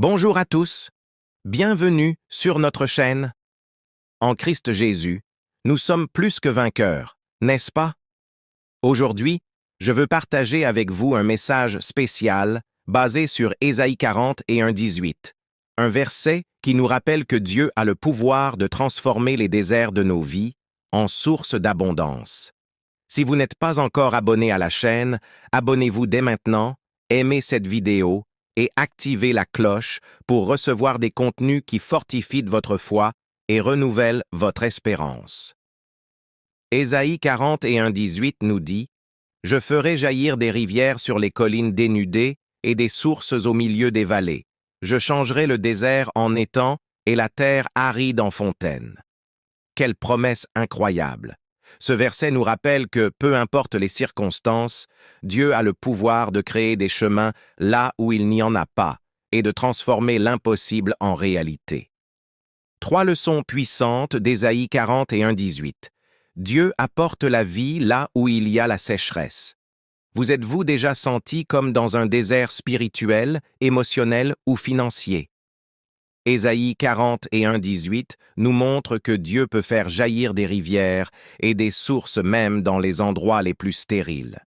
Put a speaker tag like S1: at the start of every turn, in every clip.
S1: Bonjour à tous, bienvenue sur notre chaîne. En Christ Jésus, nous sommes plus que vainqueurs, n'est-ce pas? Aujourd'hui, je veux partager avec vous un message spécial basé sur Ésaïe 40 et 1:18, un verset qui nous rappelle que Dieu a le pouvoir de transformer les déserts de nos vies en source d'abondance. Si vous n'êtes pas encore abonné à la chaîne, abonnez-vous dès maintenant, aimez cette vidéo et activez la cloche pour recevoir des contenus qui fortifient votre foi et renouvellent votre espérance. Ésaïe 40 et 1:18 nous dit « Je ferai jaillir des rivières sur les collines dénudées et des sources au milieu des vallées. Je changerai le désert en étang et la terre aride en fontaine. » Quelle promesse incroyable! Ce verset nous rappelle que, peu importe les circonstances, Dieu a le pouvoir de créer des chemins là où il n'y en a pas et de transformer l'impossible en réalité. 3 leçons puissantes d'Ésaïe 40 et 1:18. Dieu apporte la vie là où il y a la sécheresse. Vous êtes-vous déjà senti comme dans un désert spirituel, émotionnel ou financier? Ésaïe 40 et 1:18 nous montre que Dieu peut faire jaillir des rivières et des sources même dans les endroits les plus stériles.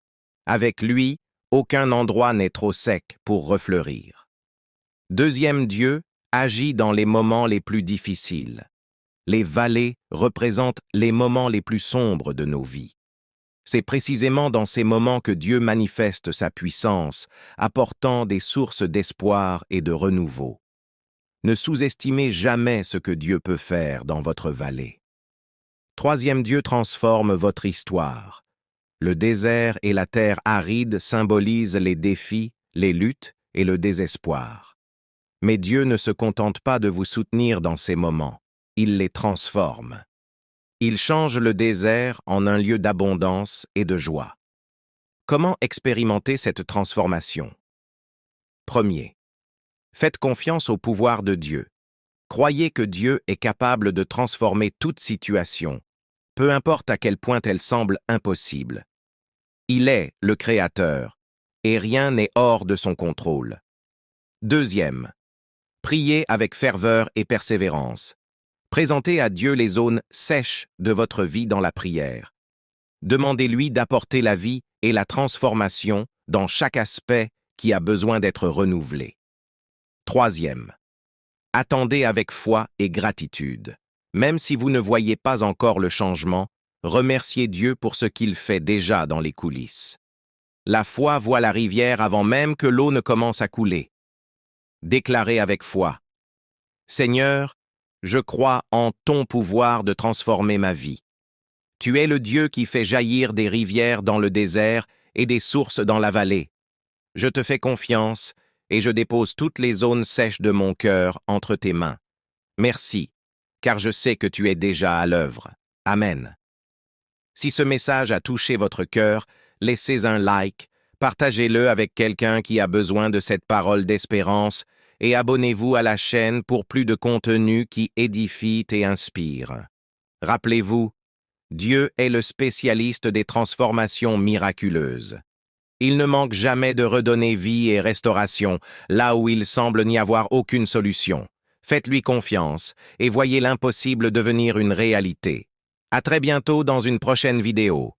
S1: Avec lui, aucun endroit n'est trop sec pour refleurir. Deuxième, Dieu agit dans les moments les plus difficiles. Les vallées représentent les moments les plus sombres de nos vies. C'est précisément dans ces moments que Dieu manifeste sa puissance, apportant des sources d'espoir et de renouveau. Ne sous-estimez jamais ce que Dieu peut faire dans votre vallée. Troisième, Dieu transforme votre histoire. Le désert et la terre aride symbolisent les défis, les luttes et le désespoir. Mais Dieu ne se contente pas de vous soutenir dans ces moments, il les transforme. Il change le désert en un lieu d'abondance et de joie. Comment expérimenter cette transformation? Premier, faites confiance au pouvoir de Dieu. Croyez que Dieu est capable de transformer toute situation, peu importe à quel point elle semble impossible. Il est le Créateur, et rien n'est hors de son contrôle. Deuxième, priez avec ferveur et persévérance. Présentez à Dieu les zones sèches de votre vie dans la prière. Demandez-lui d'apporter la vie et la transformation dans chaque aspect qui a besoin d'être renouvelé. Troisième, attendez avec foi et gratitude. Même si vous ne voyez pas encore le changement, remerciez Dieu pour ce qu'il fait déjà dans les coulisses. La foi voit la rivière avant même que l'eau ne commence à couler. Déclarez avec foi. Seigneur, je crois en ton pouvoir de transformer ma vie. Tu es le Dieu qui fait jaillir des rivières dans le désert et des sources dans la vallée. Je te fais confiance et je dépose toutes les zones sèches de mon cœur entre tes mains. Merci, car je sais que tu es déjà à l'œuvre. Amen. Si ce message a touché votre cœur, laissez un like, partagez-le avec quelqu'un qui a besoin de cette parole d'espérance et abonnez-vous à la chaîne pour plus de contenu qui édifie et inspire. Rappelez-vous, Dieu est le spécialiste des transformations miraculeuses. Il ne manque jamais de redonner vie et restauration là où il semble n'y avoir aucune solution. Faites-lui confiance et voyez l'impossible devenir une réalité. À très bientôt dans une prochaine vidéo.